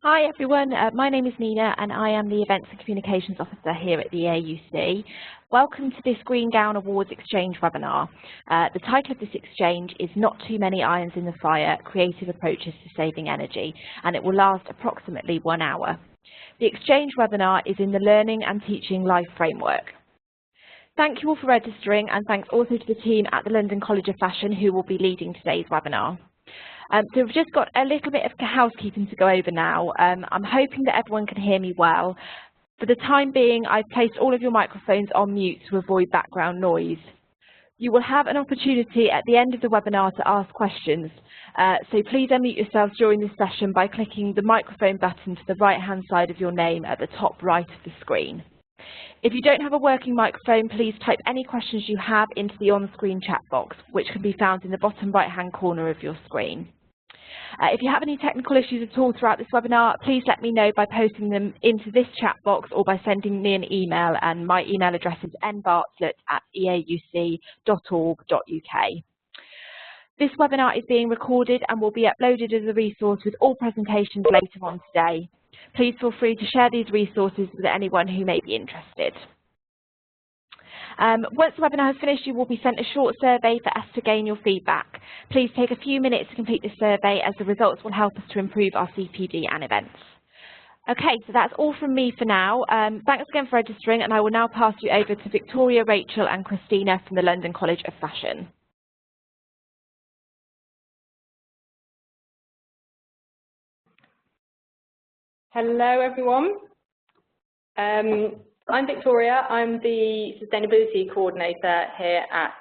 Hi everyone, my name is Nina and I am the Events and Communications Officer here at the AUC. Welcome to this Green Gown Awards Exchange webinar. The title of this exchange is Not Too Many Irons in the Fire, Creative Approaches to Saving Energy, and it will last approximately 1 hour. The exchange webinar is in the Learning and Teaching Life framework. Thank you all for registering, and thanks also to the team at the London College of Fashion who will be leading today's webinar. So we've just got a little bit of housekeeping to go over now. I'm hoping that everyone can hear me well. For the time being, I've placed all of your microphones on mute to avoid background noise. You will have an opportunity at the end of the webinar to ask questions, so please unmute yourselves during this session by clicking the microphone button to the right-hand side of your name at the top right of the screen. If you don't have a working microphone, please type any questions you have into the on-screen chat box, which can be found in the bottom right-hand corner of your screen. If you have any technical issues at all throughout this webinar, please let me know by posting them into this chat box or by sending me an email, and my email address is nbartlett@eauc.org.uk. This webinar is being recorded and will be uploaded as a resource with all presentations later on today. Please feel free to share these resources with anyone who may be interested. Once the webinar has finished, you will be sent a short survey for us to gain your feedback. Please take a few minutes to complete the survey, as the results will help us to improve our CPD and events. Okay, so that's all from me for now. Thanks again for registering, and I will now pass you over to Victoria, Rachel and Christina from the London College of Fashion. Hello everyone. I'm Victoria. I'm the Sustainability Coordinator here at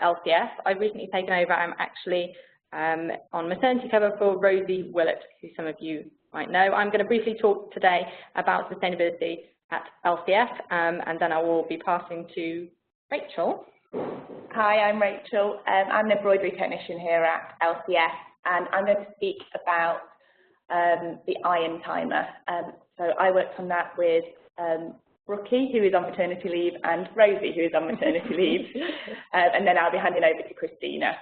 LCF. I've recently taken over. I'm actually on maternity cover for Rosie Willett, who some of you might know. I'm going to briefly talk today about sustainability at LCF, and then I will be passing to Rachel. Hi, I'm Rachel. I'm an embroidery technician here at LCF, and I'm going to speak about the iron timer. So I worked on that with Brookie, who is on maternity leave, and Rosie, who is on maternity leave, and then I'll be handing over to Christina.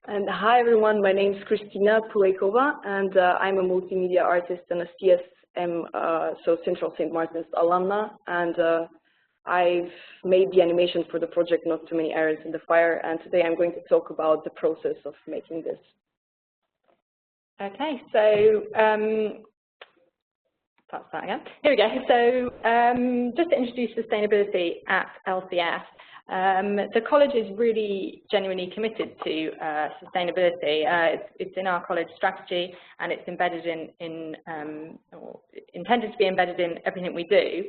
And hi everyone, my name is Christina Pulekova, and I'm a multimedia artist and a CSM, so Central St. Martin's alumna, and I've made the animation for the project Not Too Many Irons in the Fire, and today I'm going to talk about the process of making this. Okay, so that's that again. Here we go. So just to introduce sustainability at LCF, the college is really genuinely committed to sustainability. It's in our college strategy, and it's embedded or intended to be embedded in everything we do.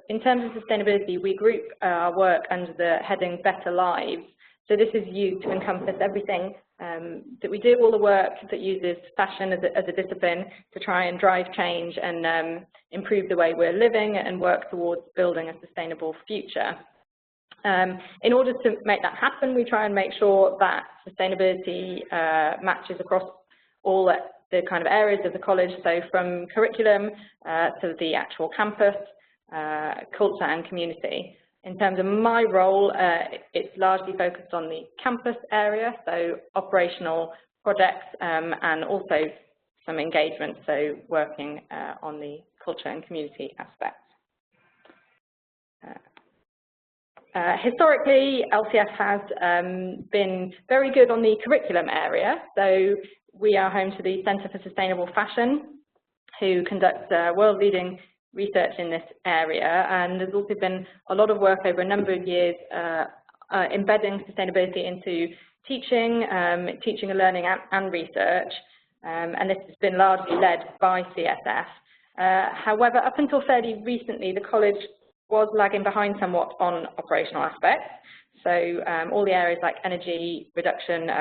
In terms of sustainability, we group our work under the heading Better Lives. So this is used to encompass everything that we do, all the work that uses fashion as a discipline to try and drive change and improve the way we're living and work towards building a sustainable future. In order to make that happen, we try and make sure that sustainability matches across all the kind of areas of the college, so from curriculum to the actual campus, culture and community. In terms of my role, it's largely focused on the campus area, so operational projects and also some engagement, so working on the culture and community aspects. Historically, LCF has been very good on the curriculum area, so we are home to the Centre for Sustainable Fashion, who conducts world-leading research in this area, and there's also been a lot of work over a number of years embedding sustainability into teaching, teaching and learning and research, and this has been largely led by CSF. However, up until fairly recently, the college was lagging behind somewhat on operational aspects, so all the areas like energy reduction,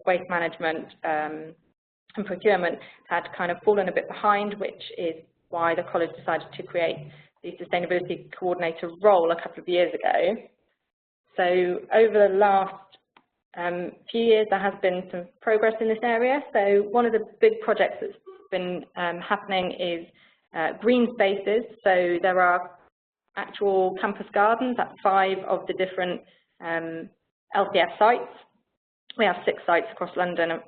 waste management and procurement had kind of fallen a bit behind, which is why the college decided to create the Sustainability Coordinator role a couple of years ago. So over the last few years, there has been some progress in this area. So one of the big projects that's been happening is green spaces. So there are actual campus gardens at 5 of the different LCF sites, We have 6 sites across London,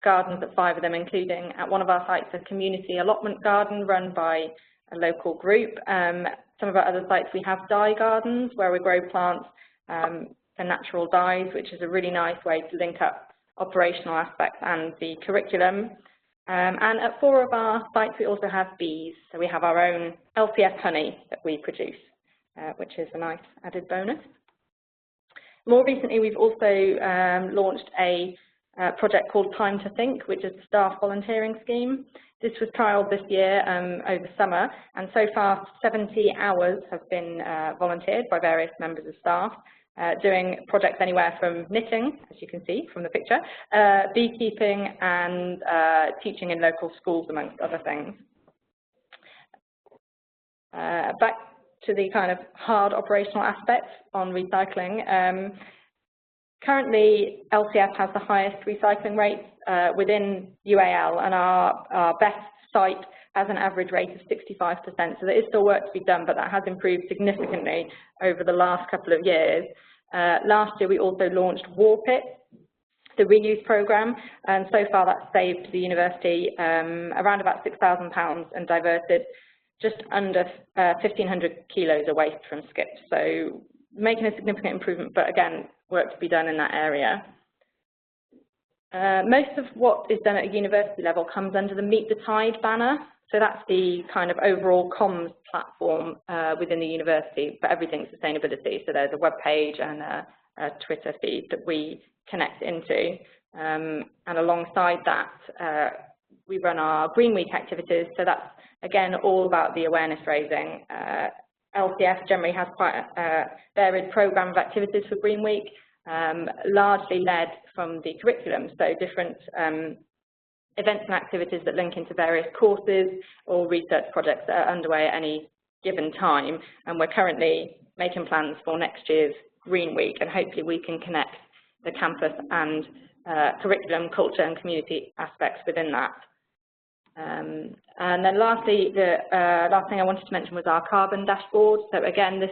gardens at 5 of them, including at one of our sites a community allotment garden run by a local group. Some of our other sites we have dye gardens where we grow plants for natural dyes, which is a really nice way to link up operational aspects and the curriculum. And at 4 of our sites we also have bees, so we have our own LCS honey that we produce, which is a nice added bonus. More recently we've also launched a project called Time to Think, which is a staff volunteering scheme. This was trialled this year over summer, and so far 70 hours have been volunteered by various members of staff, doing projects anywhere from knitting, as you can see from the picture, beekeeping and teaching in local schools, amongst other things. Back to the kind of hard operational aspects on recycling. Currently, LCF has the highest recycling rates within UAL, and our best site has an average rate of 65%. So there is still work to be done, but that has improved significantly over the last couple of years. Last year, we also launched War Pit, the reuse programme, and so far that's saved the university around about £6,000 and diverted just under 1,500 kilos of waste from skip. So making a significant improvement, but again, work to be done in that area. Most of what is done at a university level comes under the Meet the Tide banner. So that's the kind of overall comms platform within the university for everything sustainability. So there's a web page and a Twitter feed that we connect into. And alongside that, we run our Green Week activities. So that's, again, all about the awareness raising. LCF generally has quite a varied programme of activities for Green Week, largely led from the curriculum, so different events and activities that link into various courses or research projects that are underway at any given time. And we're currently making plans for next year's Green Week, and hopefully we can connect the campus and curriculum, culture and community aspects within that. And then lastly, the last thing I wanted to mention was our carbon dashboard. So again, this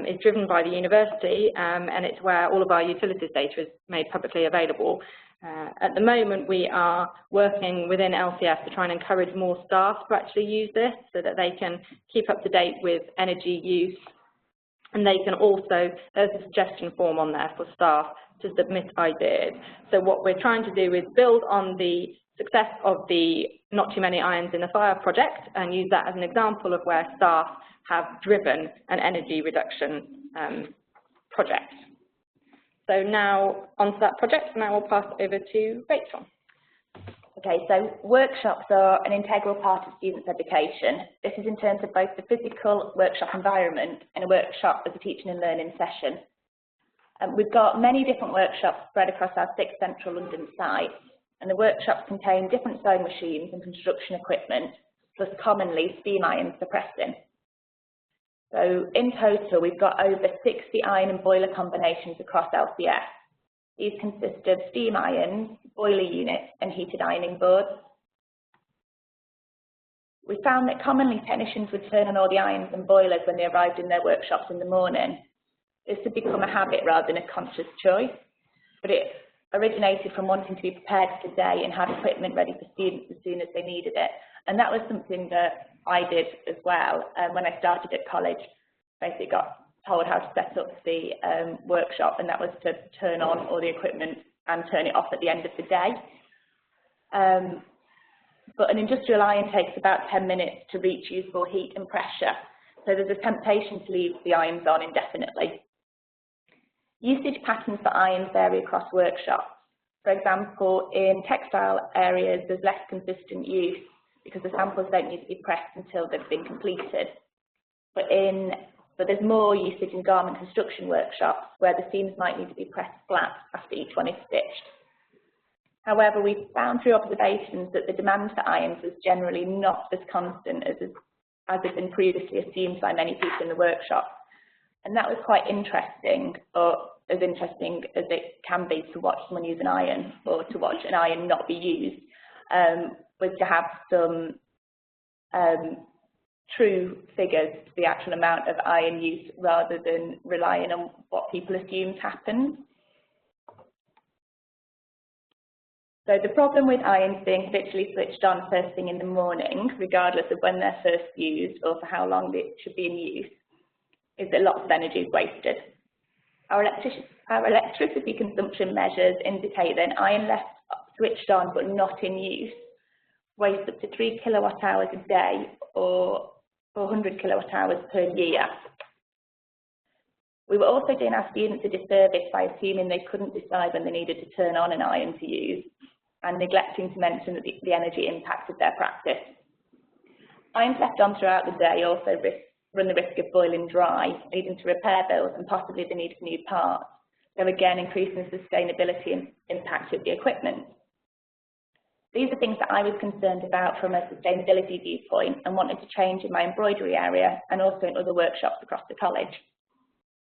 is driven by the university, and it's where all of our utilities data is made publicly available. At the moment, we are working within LCF to try and encourage more staff to actually use this so that they can keep up to date with energy use. And they can also, there's a suggestion form on there for staff to submit ideas. So what we're trying to do is build on the success of the Not Too Many Irons in the Fire project and use that as an example of where staff have driven an energy reduction project. So now onto that project, and I will pass over to Rachel. Okay, so workshops are an integral part of students' education. This is in terms of both the physical workshop environment and a workshop as a teaching and learning session. We've got many different workshops spread across our 6 central London sites, and the workshops contain different sewing machines and construction equipment, plus commonly steam irons for pressing. So in total, we've got over 60 iron and boiler combinations across LCS. These consist of steam irons, boiler units and heated ironing boards. We found that commonly technicians would turn on all the irons and boilers when they arrived in their workshops in the morning. This had become a habit rather than a conscious choice, but it originated from wanting to be prepared for the day and have equipment ready for students as soon as they needed it. And that was something that I did as well. When I started at college, basically got told how to set up the workshop, and that was to turn on all the equipment and turn it off at the end of the day. But an industrial iron takes about 10 minutes to reach usable heat and pressure, so there's a temptation to leave the irons on indefinitely. Usage patterns for irons vary across workshops. For example, in textile areas, there's less consistent use because the samples don't need to be pressed until they've been completed. But there's more usage in garment construction workshops where the seams might need to be pressed flat after each one is stitched. However, we've found through observations that the demand for irons is generally not as constant as has been previously assumed by many people in the workshop. And that was quite interesting, or as interesting as it can be to watch someone use an iron or to watch an iron not be used, was to have some true figures to the actual amount of iron use rather than relying on what people assumed happened. So the problem with irons being habitually switched on first thing in the morning, regardless of when they're first used or for how long they should be in use, is that lots of energy is wasted. Our electricity consumption measures indicate that an iron left switched on but not in use wastes up to 3 kilowatt hours a day or 400 kilowatt hours per year. We were also doing our students a disservice by assuming they couldn't decide when they needed to turn on an iron to use and neglecting to mention that the energy impacted their practice. Irons left on throughout the day also run the risk of boiling dry, leading to repair bills and possibly the need for new parts, so again increasing the sustainability and impact of the equipment. These are things that I was concerned about from a sustainability viewpoint and wanted to change in my embroidery area and also in other workshops across the college.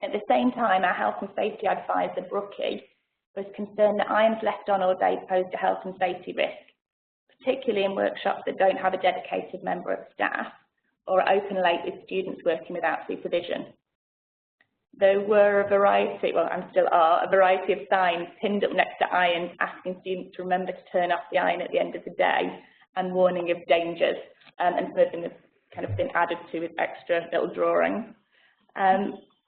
At the same time, our health and safety advisor, Brookie, was concerned that irons left on all day posed a health and safety risk, particularly in workshops that don't have a dedicated member of staff or are open late with students working without supervision. There were a variety, well, and still are, a variety of signs pinned up next to irons asking students to remember to turn off the iron at the end of the day and warning of dangers, and some of them have kind of been added to with extra little drawings.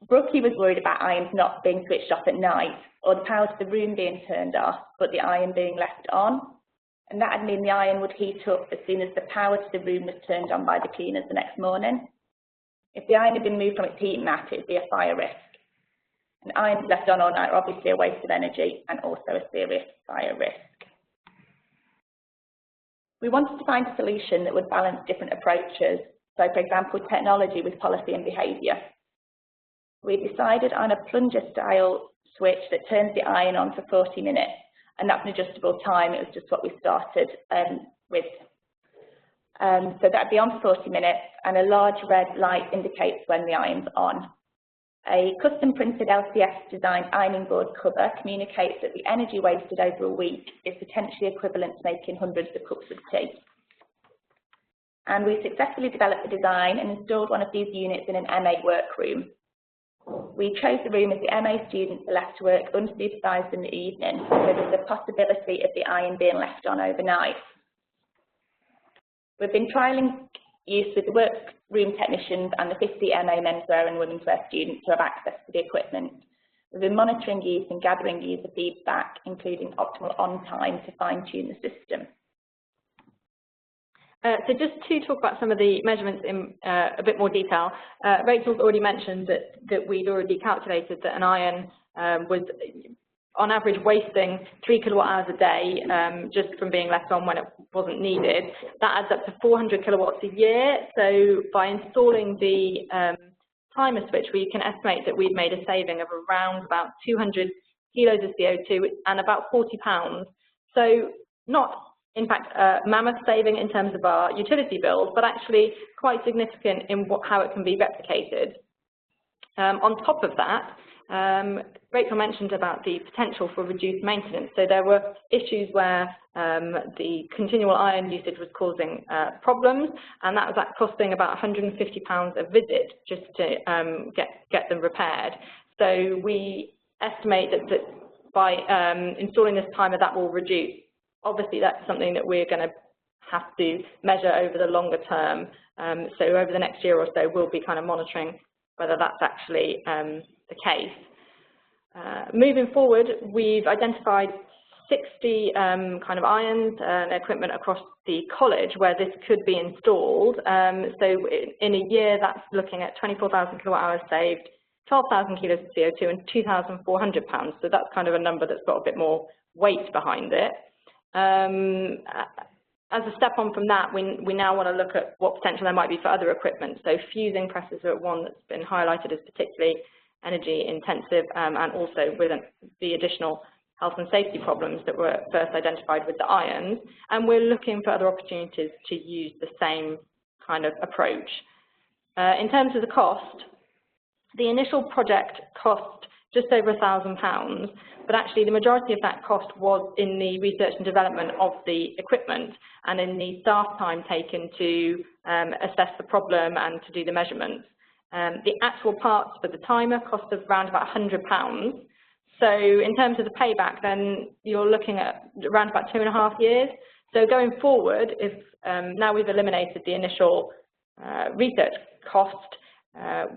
Brookie was worried about irons not being switched off at night or the power to the room being turned off but the iron being left on, and that would mean the iron would heat up as soon as the power to the room was turned on by the cleaners the next morning. If the iron had been moved from its heat mat, it would be a fire risk. And irons left on all night are obviously a waste of energy and also a serious fire risk. We wanted to find a solution that would balance different approaches, so for example technology with policy and behaviour. We decided on a plunger-style switch that turns the iron on for 40 minutes, and that's an adjustable time. It was just what we started with. So that'd be on for 40 minutes, and a large red light indicates when the iron's on. A custom-printed LCS-designed ironing board cover communicates that the energy wasted over a week is potentially equivalent to making hundreds of cups of tea. And we successfully developed the design and installed one of these units in an MA workroom. We chose the room as the MA students are left to work unsupervised in the evening, so there's the possibility of the iron being left on overnight. We've been trialling use with the workroom technicians and the 50 MA menswear and womenswear students who have access to the equipment. We've been monitoring use and gathering user feedback, including optimal on time to fine-tune the system. So just to talk about some of the measurements in a bit more detail, Rachel's already mentioned that we'd already calculated that an iron was on average wasting 3 kilowatt hours a day just from being left on when it wasn't needed. That adds up to 400 kilowatts a year. So by installing the timer switch, we can estimate that we've made a saving of around about 200 kilos of CO2 and about 40 pounds. So not in fact, mammoth saving in terms of our utility bills, but actually quite significant in how it can be replicated. On top of that, Rachel mentioned about the potential for reduced maintenance. So there were issues where the continual iron usage was causing problems, and that was costing about £150 a visit just to get them repaired. So we estimate that by installing this timer, that will reduce. Obviously, that's something that we're going to have to measure over the longer term. So over the next year or so, we'll be kind of monitoring whether that's actually the case. Moving forward, we've identified 60 kind of irons and equipment across the college where this could be installed. So in a year, that's looking at 24,000 kilowatt hours saved, 12,000 kilos of CO2 and £2,400. So that's kind of a number that's got a bit more weight behind it. As a step on from that, we now want to look at what potential there might be for other equipment. So fusing presses are one that's been highlighted as particularly energy intensive, and also with the additional health and safety problems that were first identified with the irons. And we're looking for other opportunities to use the same kind of approach. In terms of the cost, the initial project cost just over £1,000, but actually the majority of that cost was in the research and development of the equipment and in the staff time taken to assess the problem and to do the measurements. The actual parts for the timer cost us around about £100. So in terms of the payback, then you're looking at around about 2.5 years. So going forward, if now we've eliminated the initial research cost,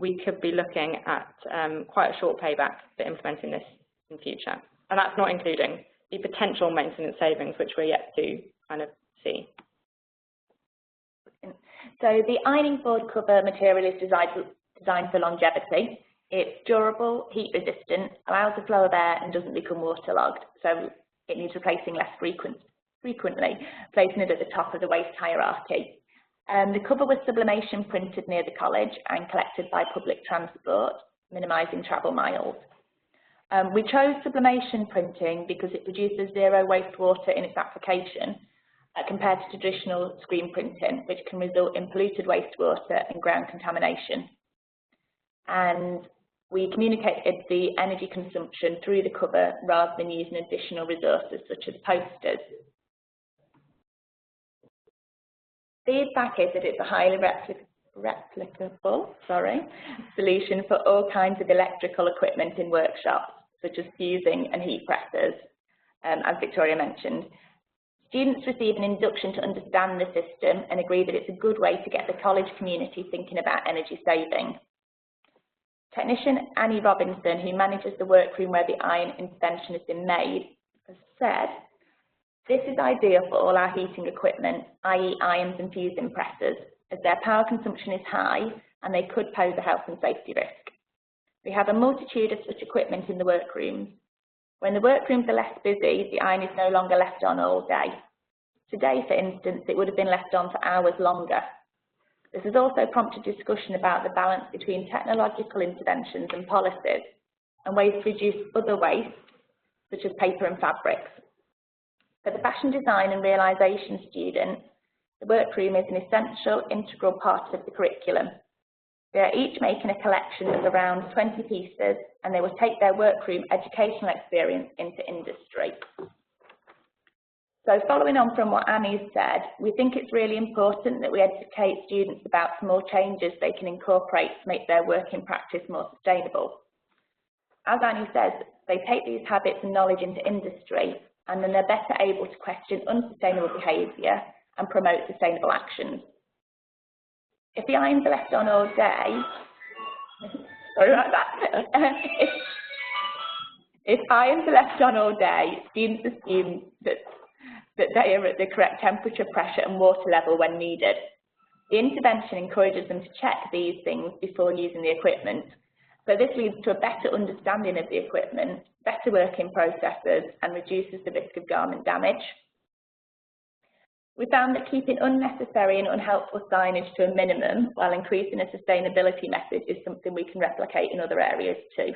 we could be looking at quite a short payback for implementing this in future. And that's not including the potential maintenance savings, which we're yet to kind of see. So the ironing board cover material is designed for longevity. It's durable, heat resistant, allows the flow of air and doesn't become waterlogged. So it needs replacing less frequently, placing it at the top of the waste hierarchy. The cover was sublimation printed near the college and collected by public transport, minimising travel miles. We chose sublimation printing because it produces zero wastewater in its application compared to traditional screen printing, which can result in polluted wastewater and ground contamination. And we communicated the energy consumption through the cover rather than using additional resources such as posters. Feedback is that it's a highly replicable solution for all kinds of electrical equipment in workshops, such as fusing and heat presses, as Victoria mentioned. Students receive an induction to understand the system and agree that it's a good way to get the college community thinking about energy saving. Technician Annie Robinson, who manages the workroom where the iron intervention has been made, has said, "This is ideal for all our heating equipment, i.e. irons and fusing presses, as their power consumption is high and they could pose a health and safety risk. We have a multitude of such equipment in the workrooms. When the workrooms are less busy, the iron is no longer left on all day. Today, for instance, it would have been left on for hours longer. This has also prompted discussion about the balance between technological interventions and policies and ways to reduce other waste, such as paper and fabrics. For the fashion design and realisation students, the workroom is an essential, integral part of the curriculum. They are each making a collection of around 20 pieces, and they will take their workroom educational experience into industry." So following on from what Annie said, we think it's really important that we educate students about small changes they can incorporate to make their working practice more sustainable. As Annie says, they take these habits and knowledge into industry, and then they're better able to question unsustainable behaviour and promote sustainable actions. If the irons are left on all day, sorry about that. If irons are left on all day, students assume that they are at the correct temperature, pressure and water level when needed. The intervention encourages them to check these things before using the equipment. So this leads to a better understanding of the equipment, better working processes and reduces the risk of garment damage. We found that keeping unnecessary and unhelpful signage to a minimum while increasing a sustainability message is something we can replicate in other areas too.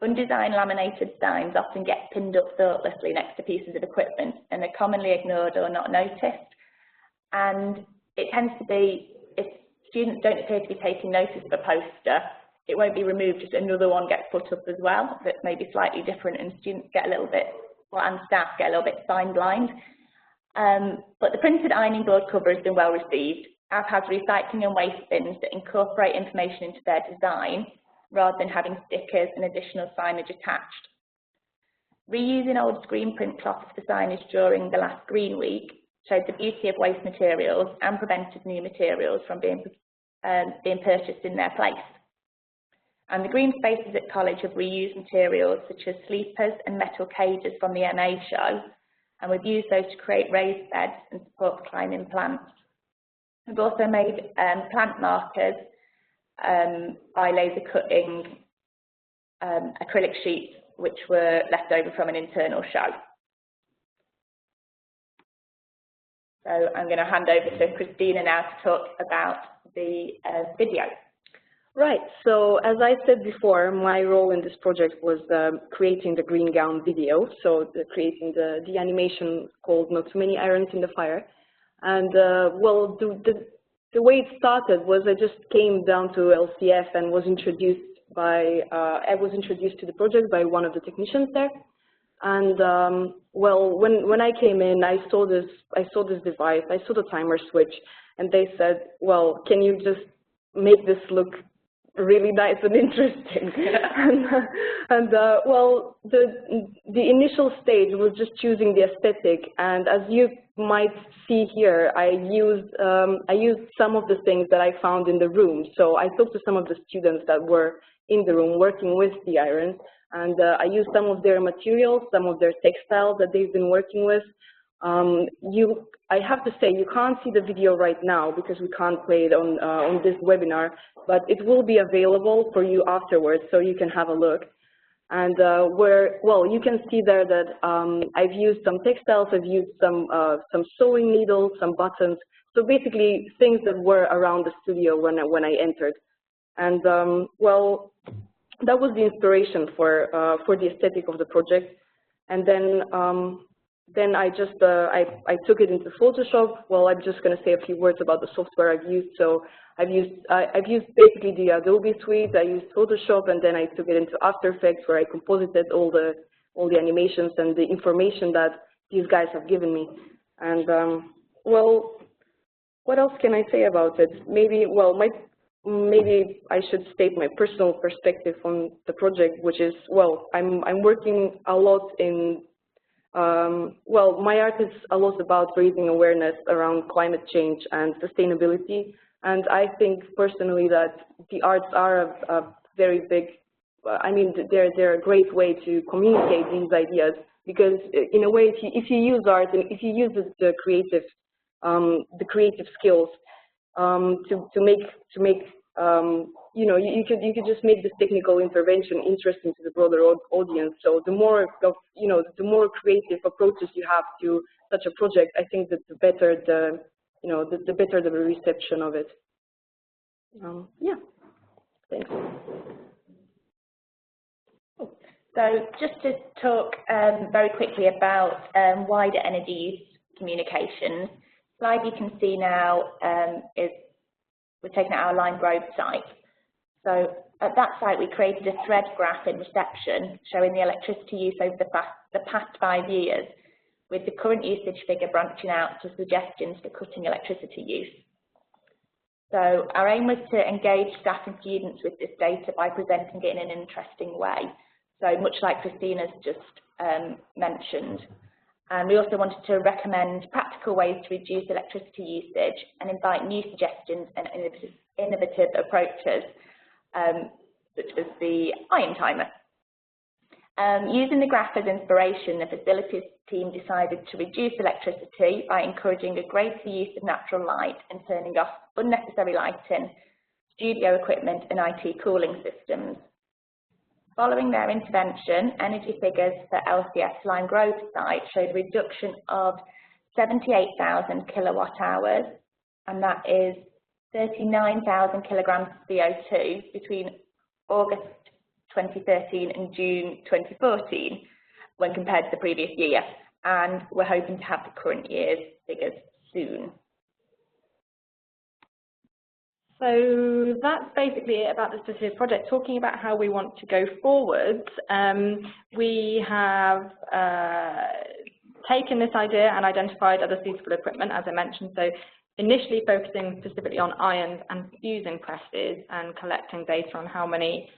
Undesigned laminated signs often get pinned up thoughtlessly next to pieces of equipment and are commonly ignored or not noticed. And it tends to be, if students don't appear to be taking notice of a poster, it won't be removed, just another one gets put up as well that's maybe slightly different, and students get a little bit, and staff get a little bit sign blind. But the printed ironing board cover has been well received, as has recycling and waste bins that incorporate information into their design rather than having stickers and additional signage attached. Reusing old screen print cloths for signage during the last Green Week showed the beauty of waste materials and prevented new materials from being purchased in their place. And the green spaces at college have reused materials such as sleepers and metal cages from the MA show, and we've used those to create raised beds and support climbing plants. We've also made plant markers by laser cutting acrylic sheets which were left over from an internal show. So I'm going to hand over to Christina now to talk about the video. Right, so as I said before, my role in this project was creating the green gown video, so creating the animation called Not Too Many Irons in the Fire. And well, the way it started was I just came down to LCF and was introduced to the project by one of the technicians there. And well, when I came in, I saw this device, I saw the timer switch, and they said, well, can you just make this look really nice and interesting. Well, the initial stage was just choosing the aesthetic, and as you might see here, I used some of the things that I found in the room. So I talked to some of the students that were in the room working with the irons, and I used some of their materials, some of their textiles that they've been working with. I have to say, you can't see the video right now because we can't play it on this webinar, but it will be available for you afterwards, so you can have a look. And well, you can see there that I've used some textiles, I've used some sewing needles, some buttons, so basically things that were around the studio when I entered. And well, that was the inspiration for the aesthetic of the project. And then I just I took it into Photoshop. Well, I'm just going to say a few words about the software I've used. So I've used basically the Adobe suite. I used Photoshop, and then I took it into After Effects, where I composited all the animations and the information that these guys have given me. And well, what else can I say about it? Maybe I should state my personal perspective on the project, which is, well, I'm working a lot in well, my art is a lot about raising awareness around climate change and sustainability, and I think personally that the arts are a very big, I mean, they're a great way to communicate these ideas, because in a way, if you use art and if you use the creative skills to make you know, you could just make this technical intervention interesting to the broader audience. So the more the more creative approaches you have to such a project, I think that the better the better the reception of it. Yeah, thanks. So just to talk very quickly about wider energy use communications. The slide you can see now is we're taking out our Lime Grove site. So at that site, we created a thread graph in reception showing the electricity use over the past 5 years, with the current usage figure branching out to suggestions for cutting electricity use. So our aim was to engage staff and students with this data by presenting it in an interesting way. So much like Christina's just mentioned. And we also wanted to recommend practical ways to reduce electricity usage and invite new suggestions and innovative approaches, such as the iron timer. Using the graph as inspiration, the facilities team decided to reduce electricity by encouraging a greater use of natural light and turning off unnecessary lighting, studio equipment and IT cooling systems. Following their intervention, energy figures for LCS Lime Grove site showed a reduction of 78,000 kilowatt hours, and that is 39,000 kilograms of CO2 between August 2013 and June 2014 when compared to the previous year, and we're hoping to have the current year's figures soon. So that's basically it about the specific project. Talking about how we want to go forwards, we have taken this idea and identified other suitable equipment, as I mentioned. So initially focusing specifically on irons and fusing presses and collecting data on how many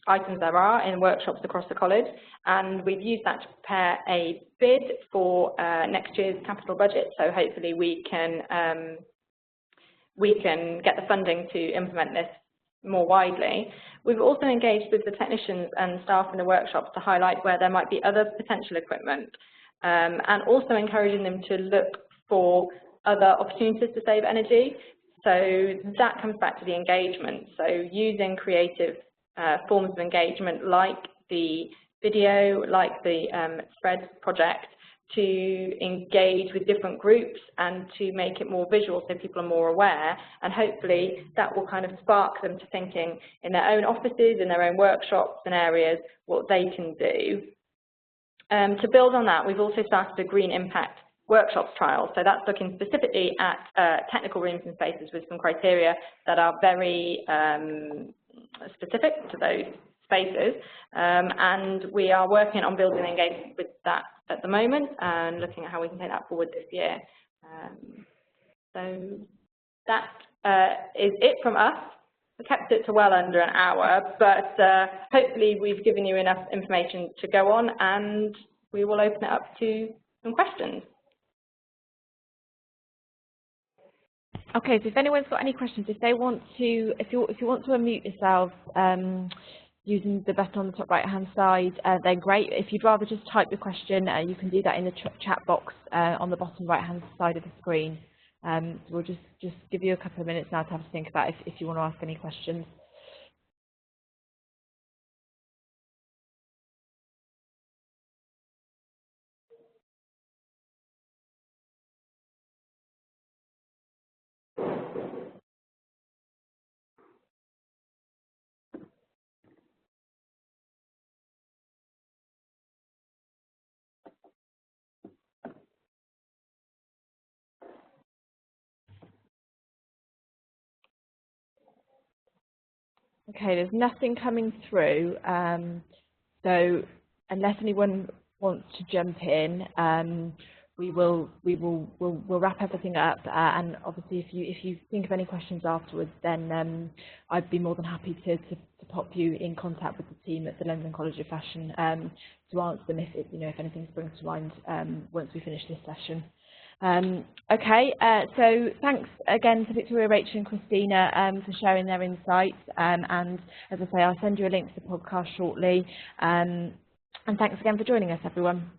items there are in workshops across the college, and we've used that to prepare a bid for next year's capital budget. So hopefully we can get the funding to implement this more widely. We've also engaged with the technicians and staff in the workshops to highlight where there might be other potential equipment, and also encouraging them to look for other opportunities to save energy. So that comes back to the engagement. So using creative forms of engagement like the video, like the spread project, to engage with different groups and to make it more visual so people are more aware, and hopefully that will kind of spark them to thinking in their own offices, in their own workshops and areas, what they can do. To build on that, we've also started a Green Impact Workshops trial. So that's looking specifically at technical rooms and spaces with some criteria that are very specific to those spaces, and we are working on building engagement with that at the moment and looking at how we can take that forward this year. So that is it from us. We kept it to well under an hour, but hopefully we've given you enough information to go on, and we will open it up to some questions. Okay, so if anyone's got any questions, if you want to unmute yourselves using the button on the top right-hand side, then great. If you'd rather just type your question, you can do that in the chat box on the bottom right-hand side of the screen. So we'll just give you a couple of minutes now to have to think about if you want to ask any questions. Okay, there's nothing coming through, so unless anyone wants to jump in, we'll wrap everything up. And obviously, if you think of any questions afterwards, then I'd be more than happy to pop you in contact with the team at the London College of Fashion to answer them if anything springs to mind once we finish this session. Okay, so thanks again to Victoria, Rachel and Christina for sharing their insights, and as I say, I'll send you a link to the podcast shortly, and thanks again for joining us, everyone.